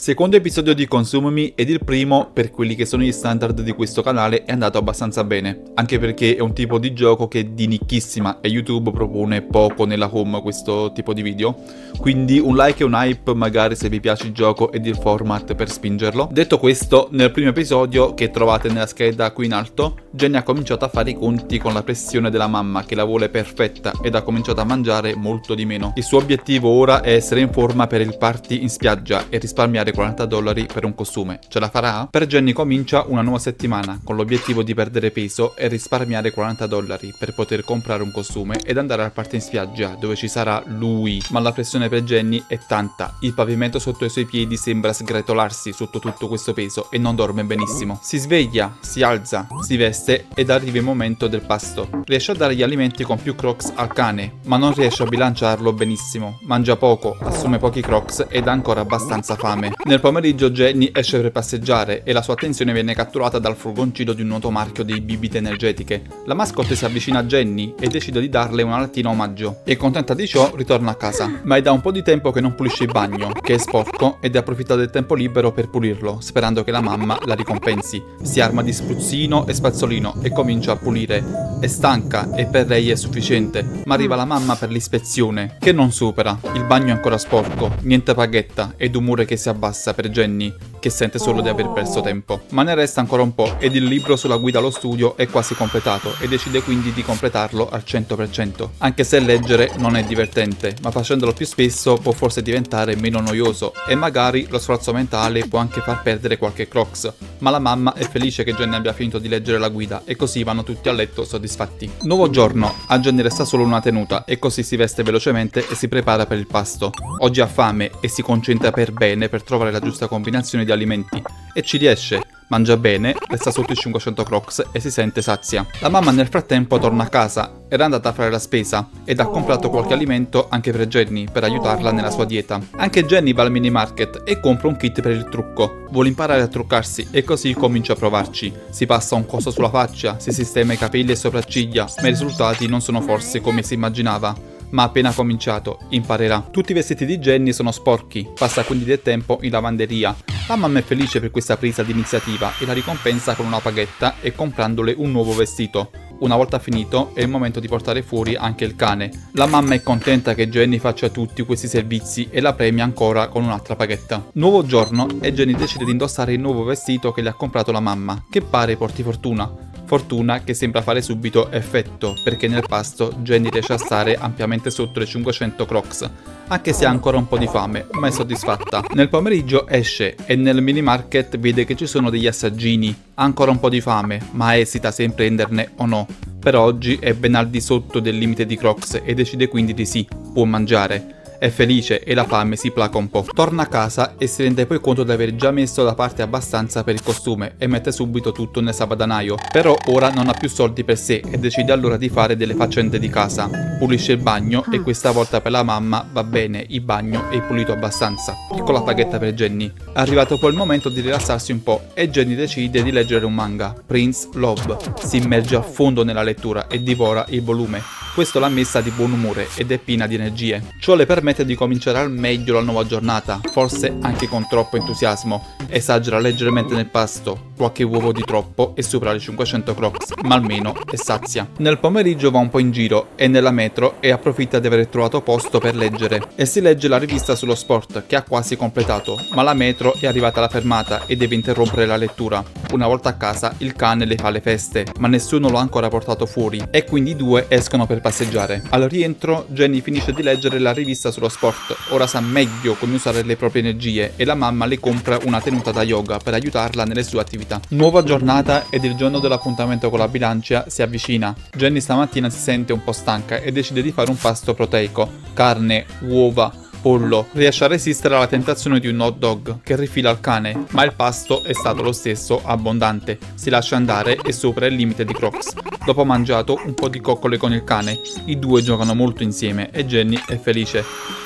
Secondo episodio di Consumami ed il primo, per quelli che sono gli standard di questo canale, è andato abbastanza bene, anche perché è un tipo di gioco che è di nicchissima e YouTube propone poco nella home questo tipo di video, quindi un like e un hype magari se vi piace il gioco ed il format per spingerlo. Detto questo, nel primo episodio, che trovate nella scheda qui in alto, Jenny ha cominciato a fare i conti con la pressione della mamma che la vuole perfetta ed ha cominciato a mangiare molto di meno. Il suo obiettivo ora è essere in forma per il party in spiaggia e risparmiare $40 per un costume. Ce la farà? Per Jenny comincia una nuova settimana con l'obiettivo di perdere peso e risparmiare $40 per poter comprare un costume ed andare al party in spiaggia dove ci sarà lui. Ma la pressione per Jenny è tanta, il pavimento sotto i suoi piedi sembra sgretolarsi sotto tutto questo peso e non dorme benissimo. Si sveglia, si alza, si veste ed arriva il momento del pasto. Riesce a dare gli alimenti con più Crocs al cane, ma non riesce a bilanciarlo benissimo. Mangia poco, assume pochi Crocs ed ha ancora abbastanza fame. Nel pomeriggio Jenny esce per passeggiare e la sua attenzione viene catturata dal furgoncino di un noto marchio di bibite energetiche. La mascotte si avvicina a Jenny e decide di darle una lattina omaggio e contenta di ciò ritorna a casa. Ma è da un po' di tempo che non pulisce il bagno, che è sporco, ed approfitta del tempo libero per pulirlo, sperando che la mamma la ricompensi. Si arma di spruzzino e spazzolino e comincia a pulire. È stanca e per lei è sufficiente, ma arriva la mamma per l'ispezione, che non supera. Il bagno è ancora sporco, niente paghetta ed un muro che si abbassa per Jenny, che sente solo di aver perso tempo. Ma ne resta ancora un po' ed il libro sulla guida allo studio è quasi completato e decide quindi di completarlo al 100%. Anche se leggere non è divertente, ma facendolo più spesso può forse diventare meno noioso e magari lo sforzo mentale può anche far perdere qualche Crocs. Ma la mamma è felice che Jenny abbia finito di leggere la guida e così vanno tutti a letto soddisfatti. Nuovo giorno, a Jenny resta solo una tenuta e così si veste velocemente e si prepara per il pasto. Oggi ha fame e si concentra per bene per trovare la giusta combinazione di alimenti e ci riesce. Mangia bene, resta sotto i 500 Crocs e si sente sazia. La mamma nel frattempo torna a casa, era andata a fare la spesa ed ha comprato qualche alimento anche per Jenny per aiutarla nella sua dieta. Anche Jenny va al mini market e compra un kit per il trucco. Vuole imparare a truccarsi e così comincia a provarci. Si passa un coso sulla faccia, si sistema i capelli e sopracciglia, ma i risultati non sono forse come si immaginava. Ma appena cominciato, imparerà. Tutti i vestiti di Jenny sono sporchi, passa quindi del tempo in lavanderia. La mamma è felice per questa presa di iniziativa e la ricompensa con una paghetta e comprandole un nuovo vestito. Una volta finito è il momento di portare fuori anche il cane. La mamma è contenta che Jenny faccia tutti questi servizi e la premia ancora con un'altra paghetta. Nuovo giorno e Jenny decide di indossare il nuovo vestito che le ha comprato la mamma, che pare porti fortuna. Fortuna che sembra fare subito effetto, perché nel pasto Jenny riesce a stare ampiamente sotto le 500 Crocs, anche se ha ancora un po' di fame, ma è soddisfatta. Nel pomeriggio esce e nel mini market vede che ci sono degli assaggini. Ha ancora un po' di fame, ma esita se prenderne o no. Per oggi è ben al di sotto del limite di Crocs e decide quindi di sì, può mangiare. È felice e la fame si placa un po'. Torna a casa e si rende poi conto di aver già messo da parte abbastanza per il costume e mette subito tutto nel salvadanaio. Però ora non ha più soldi per sé e decide allora di fare delle faccende di casa. Pulisce il bagno e questa volta per la mamma va bene, il bagno è pulito abbastanza. Piccola paghetta per Jenny. È arrivato poi il momento di rilassarsi un po' e Jenny decide di leggere un manga, Prince Love. Si immerge a fondo nella lettura e divora il volume. Questo l'ha messa di buon umore ed è piena di energie. Ciò le permette di cominciare al meglio la nuova giornata, forse anche con troppo entusiasmo. Esagera leggermente nel pasto, qualche uovo di troppo e supera le 500 Crocs, ma almeno è sazia. Nel pomeriggio va un po' in giro e nella metro e approfitta di aver trovato posto per leggere. E si legge la rivista sullo sport che ha quasi completato, ma la metro è arrivata alla fermata e deve interrompere la lettura. Una volta a casa il cane le fa le feste, ma nessuno lo ha ancora portato fuori e quindi i due escono per passeggiare. Al rientro Jenny finisce di leggere la rivista sullo sport, ora sa meglio come usare le proprie energie e la mamma le compra una tenuta da yoga per aiutarla nelle sue attività. Nuova giornata ed il giorno dell'appuntamento con la bilancia si avvicina. Jenny stamattina si sente un po' stanca e decide di fare un pasto proteico, carne, uova, pollo. Riesce a resistere alla tentazione di un hot dog che rifila il cane, ma il pasto è stato lo stesso abbondante. Si lascia andare e supera il limite di Crocs. Dopo ha mangiato un po' di coccole con il cane, i due giocano molto insieme e Jenny è felice.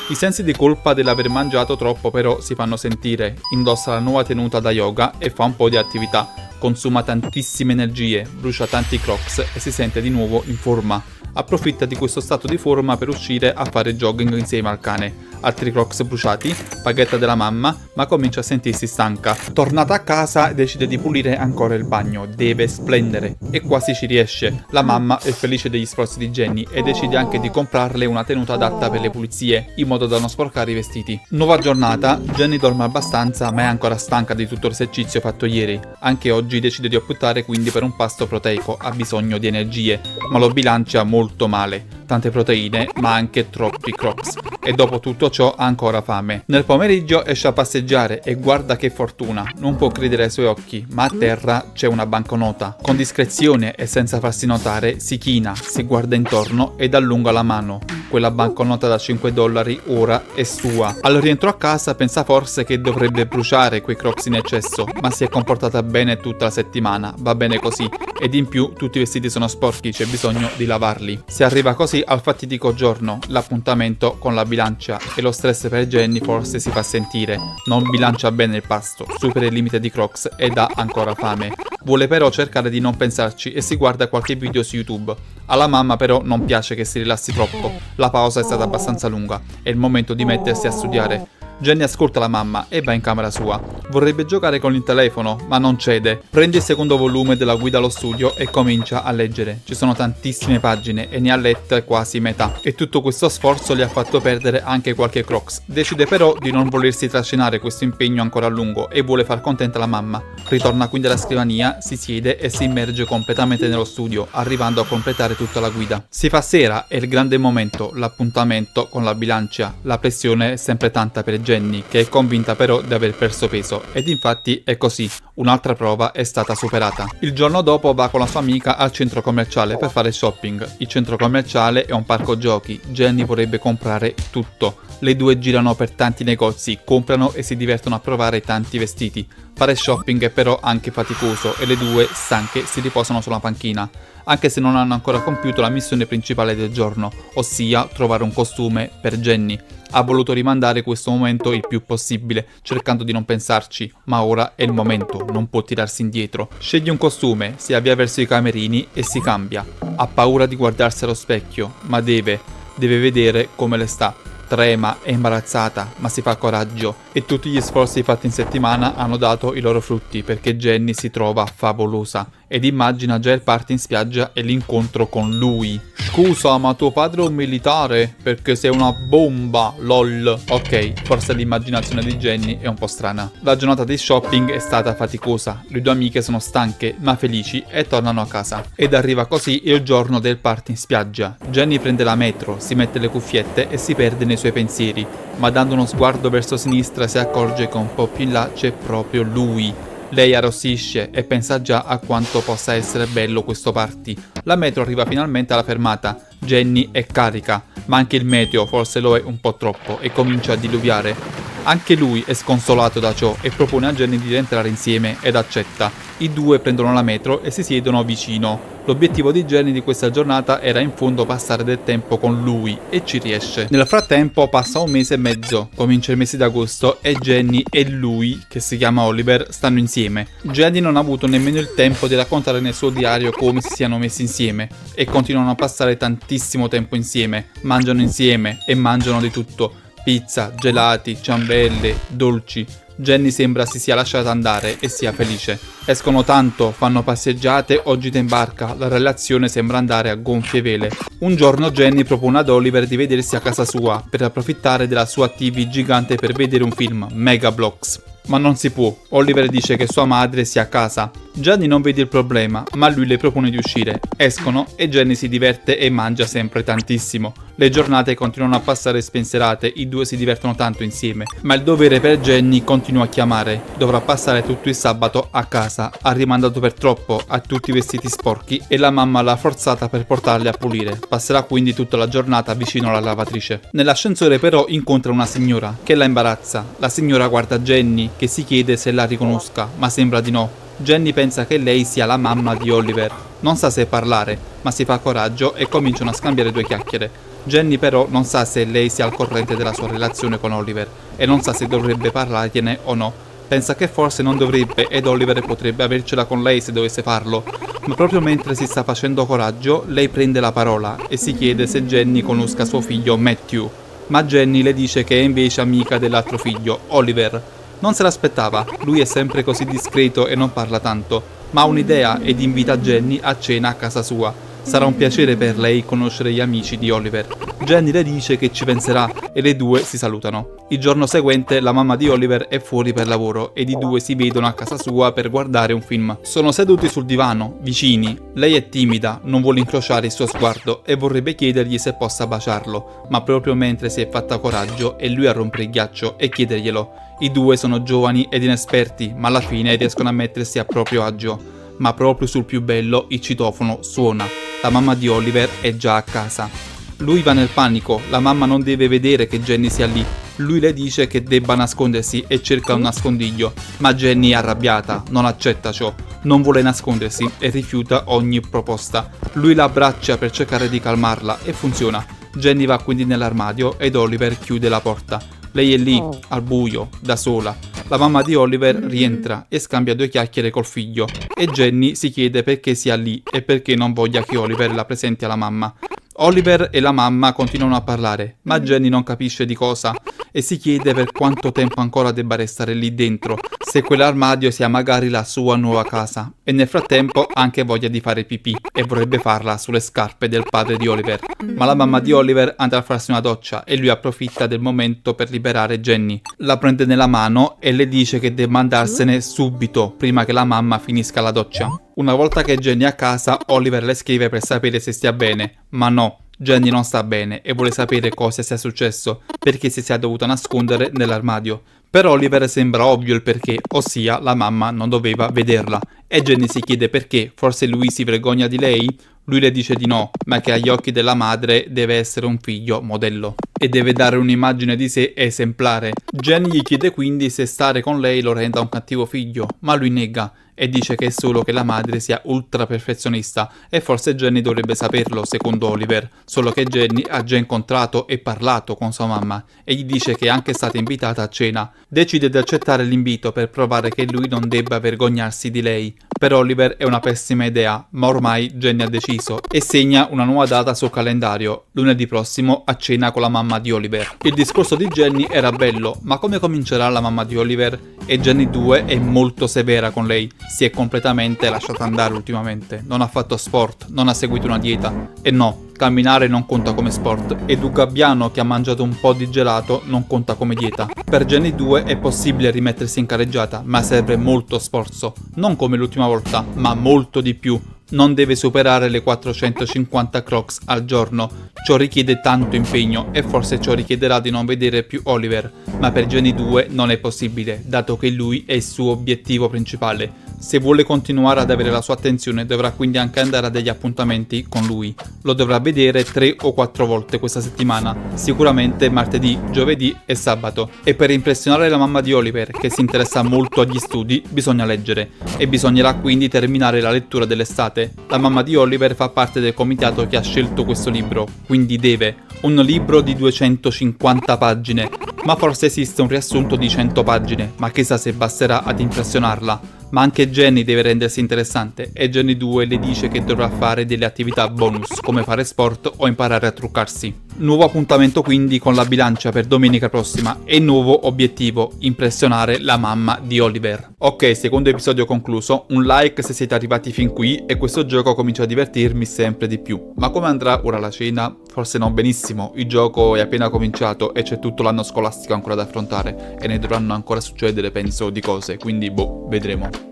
I sensi di colpa dell'aver mangiato troppo però si fanno sentire. Indossa la nuova tenuta da yoga e fa un po' di attività. Consuma tantissime energie, brucia tanti Crocs e si sente di nuovo in forma. Approfitta di questo stato di forma per uscire a fare jogging insieme al cane. altri Crocs bruciati, paghetta della mamma, ma comincia a sentirsi stanca. Tornata a casa decide di pulire ancora il bagno, deve splendere e quasi ci riesce. La mamma è felice degli sforzi di Jenny e decide anche di comprarle una tenuta adatta per le pulizie, in modo da non sporcare i vestiti. Nuova giornata, Jenny dorme abbastanza ma è ancora stanca di tutto l'esercizio fatto ieri. Anche oggi decide di optare quindi per un pasto proteico, ha bisogno di energie, ma lo bilancia molto male. Tante proteine, ma anche troppi Crocs. E dopo tutto ciò ha ancora fame. Nel pomeriggio esce a passeggiare e guarda che fortuna. Non può credere ai suoi occhi, ma a terra c'è una banconota. Con discrezione e senza farsi notare, si china, si guarda intorno ed allunga la mano. Quella banconota da $5 ora è sua. Al rientro a casa pensa forse che dovrebbe bruciare quei Crocs in eccesso, ma si è comportata bene tutta la settimana, va bene così. Ed in più tutti i vestiti sono sporchi, c'è bisogno di lavarli. Si arriva così al fatidico giorno, l'appuntamento con la bilancia, e lo stress per Jenny forse si fa sentire. Non bilancia bene il pasto, supera il limite di Crocs ed ha ancora fame. Vuole però cercare di non pensarci e si guarda qualche video su YouTube. Alla mamma però non piace che si rilassi troppo. La pausa è stata abbastanza lunga, è il momento di mettersi a studiare. Jenny ascolta la mamma e va in camera sua. Vorrebbe giocare con il telefono, ma non cede. Prende il secondo volume della guida allo studio e comincia a leggere. Ci sono tantissime pagine e ne ha lette quasi metà. E tutto questo sforzo le ha fatto perdere anche qualche Crocs. Decide però di non volersi trascinare questo impegno ancora a lungo e vuole far contenta la mamma. Ritorna quindi alla scrivania, si siede e si immerge completamente nello studio, arrivando a completare tutta la guida. Si fa sera e il grande momento, l'appuntamento con la bilancia. La pressione è sempre tanta per Jenny, che è convinta però di aver perso peso, ed infatti è così, un'altra prova è stata superata. Il giorno dopo va con la sua amica al centro commerciale per fare shopping. Il centro commerciale è un parco giochi, Jenny vorrebbe comprare tutto. Le due girano per tanti negozi, comprano e si divertono a provare tanti vestiti. Fare shopping è però anche faticoso e le due, stanche, si riposano sulla panchina, anche se non hanno ancora compiuto la missione principale del giorno, ossia trovare un costume per Jenny. Ha voluto rimandare questo momento il più possibile, cercando di non pensarci, ma ora è il momento, non può tirarsi indietro. Sceglie un costume, si avvia verso i camerini e si cambia. Ha paura di guardarsi allo specchio, ma deve vedere come le sta. Trema, è imbarazzata, ma si fa coraggio e tutti gli sforzi fatti in settimana hanno dato i loro frutti perché Jenny si trova favolosa ed immagina già il party in spiaggia e l'incontro con lui. Scusa, ma tuo padre è un militare? Perché sei una bomba, lol. Ok, forse l'immaginazione di Jenny è un po' strana. La giornata di shopping è stata faticosa, le due amiche sono stanche ma felici e tornano a casa. Ed arriva così il giorno del party in spiaggia. Jenny prende la metro, si mette le cuffiette e si perde nei suoi pensieri, ma dando uno sguardo verso sinistra si accorge che un po' più in là c'è proprio lui. Lei arrossisce e pensa già a quanto possa essere bello questo party. La metro arriva finalmente alla fermata. Jenny è carica, ma anche il meteo forse lo è un po' troppo e comincia a diluviare. Anche lui è sconsolato da ciò e propone a Jenny di rientrare insieme ed accetta. I due prendono la metro e si siedono vicino. L'obiettivo di Jenny di questa giornata era in fondo passare del tempo con lui e ci riesce. Nel frattempo passa un mese e mezzo, comincia il mese d'agosto e Jenny e lui, che si chiama Oliver, stanno insieme. Jenny non ha avuto nemmeno il tempo di raccontare nel suo diario come si siano messi insieme e continuano a passare tantissimo tempo insieme, mangiano insieme e mangiano di tutto. Pizza, gelati, ciambelle, dolci. Jenny sembra si sia lasciata andare e sia felice. Escono tanto, fanno passeggiate o gite in barca, la relazione sembra andare a gonfie vele. Un giorno Jenny propone ad Oliver di vedersi a casa sua per approfittare della sua TV gigante per vedere un film, Megablox. Ma non si può, Oliver dice che sua madre sia a casa. Jenny non vede il problema, ma lui le propone di uscire. Escono e Jenny si diverte e mangia sempre tantissimo. Le giornate continuano a passare spensierate, i due si divertono tanto insieme. Ma il dovere per Jenny continua a chiamare. Dovrà passare tutto il sabato a casa. Ha rimandato per troppo, ha tutti i vestiti sporchi e la mamma l'ha forzata per portarli a pulire. Passerà quindi tutta la giornata vicino alla lavatrice. Nell'ascensore però incontra una signora che la imbarazza. La signora guarda Jenny che si chiede se la riconosca, ma sembra di no. Jenny pensa che lei sia la mamma di Oliver. Non sa se parlare, ma si fa coraggio e cominciano a scambiare due chiacchiere. Jenny però non sa se lei sia al corrente della sua relazione con Oliver e non sa se dovrebbe parlargliene o no. Pensa che forse non dovrebbe ed Oliver potrebbe avercela con lei se dovesse farlo, ma proprio mentre si sta facendo coraggio, lei prende la parola e si chiede se Jenny conosca suo figlio Matthew. Matthew è un ragazzo di 16 anni che ma Jenny le dice che è invece amica dell'altro figlio, Oliver. Non se l'aspettava, lui è sempre così discreto e non parla tanto, ma ha un'idea ed invita Jenny a cena a casa sua. Sarà un piacere per lei conoscere gli amici di Oliver. Jenny le dice che ci penserà e le due si salutano. Il giorno seguente la mamma di Oliver è fuori per lavoro ed i due si vedono a casa sua per guardare un film. Sono seduti sul divano, vicini. Lei è timida, non vuole incrociare il suo sguardo e vorrebbe chiedergli se possa baciarlo, ma proprio mentre si è fatta coraggio è lui a rompere il ghiaccio e chiederglielo. I due sono giovani ed inesperti, ma alla fine riescono a mettersi a proprio agio. Ma proprio sul più bello il citofono suona. La mamma di Oliver è già a casa. Lui va nel panico, la mamma non deve vedere che Jenny sia lì. Lui le dice che debba nascondersi e cerca un nascondiglio, ma Jenny è arrabbiata, non accetta ciò, non vuole nascondersi e rifiuta ogni proposta. Lui la abbraccia per cercare di calmarla e funziona. Jenny va quindi nell'armadio ed Oliver chiude la porta. Lei è lì, al buio, da sola. La mamma di Oliver rientra e scambia 2 chiacchiere col figlio e Jenny si chiede perché sia lì e perché non voglia che Oliver la presenti alla mamma. Oliver e la mamma continuano a parlare, ma Jenny non capisce di cosa e si chiede per quanto tempo ancora debba restare lì dentro, se quell'armadio sia magari la sua nuova casa. E nel frattempo ha anche voglia di fare pipì e vorrebbe farla sulle scarpe del padre di Oliver. Ma la mamma di Oliver andrà a farsi una doccia e lui approfitta del momento per liberare Jenny. La prende nella mano e le dice che deve andarsene subito, prima che la mamma finisca la doccia. Una volta che Jenny è a casa, Oliver le scrive per sapere se stia bene, ma no, Jenny non sta bene e vuole sapere cosa sia successo, perché si sia dovuta nascondere nell'armadio. Per Oliver sembra ovvio il perché, ossia la mamma non doveva vederla, e Jenny si chiede perché, forse lui si vergogna di lei? Lui le dice di no, ma che agli occhi della madre deve essere un figlio modello e deve dare un'immagine di sé esemplare. Jenny gli chiede quindi se stare con lei lo renda un cattivo figlio, ma lui nega e dice che è solo che la madre sia ultra perfezionista e forse Jenny dovrebbe saperlo secondo Oliver, solo che Jenny ha già incontrato e parlato con sua mamma e gli dice che è anche stata invitata a cena. Decide di accettare l'invito per provare che lui non debba vergognarsi di lei. Per Oliver è una pessima idea, ma ormai Jenny ha deciso e segna una nuova data sul calendario, lunedì prossimo a cena con la mamma di Oliver. Il discorso di Jenny era bello, ma come comincerà la mamma di Oliver? E Jenny 2 è molto severa con lei, si è completamente lasciata andare ultimamente, non ha fatto sport, non ha seguito una dieta e no, camminare non conta come sport ed un gabbiano che ha mangiato un po' di gelato non conta come dieta. Per Jenny 2 è possibile rimettersi in carreggiata, ma serve molto sforzo, non come l'ultima volta, ma molto di più. Non deve superare le 450 crocs al giorno. Ciò richiede tanto impegno e forse ciò richiederà di non vedere più Oliver, ma per Jenny 2 non è possibile, dato che lui è il suo obiettivo principale. Se vuole continuare ad avere la sua attenzione dovrà quindi anche andare a degli appuntamenti con lui. Lo dovrà vedere 3 o 4 volte questa settimana, sicuramente martedì, giovedì e sabato. E per impressionare la mamma di Oliver, che si interessa molto agli studi, bisogna leggere e bisognerà quindi terminare la lettura dell'estate. La mamma di Oliver fa parte del comitato che ha scelto questo libro, quindi deve. Un libro di 250 pagine, ma forse esiste un riassunto di 100 pagine, ma chissà se basterà ad impressionarla. Ma anche Jenny deve rendersi interessante e Jenny 2 le dice che dovrà fare delle attività bonus, come fare sport o imparare a truccarsi. Nuovo appuntamento quindi con la bilancia per domenica prossima e nuovo obiettivo, impressionare la mamma di Oliver. Ok, secondo episodio concluso, un like se siete arrivati fin qui e questo gioco comincia a divertirmi sempre di più. Ma come andrà ora la cena? Forse non benissimo, il gioco è appena cominciato e c'è tutto l'anno scolastico ancora da affrontare e ne dovranno ancora succedere penso di cose, quindi vedremo.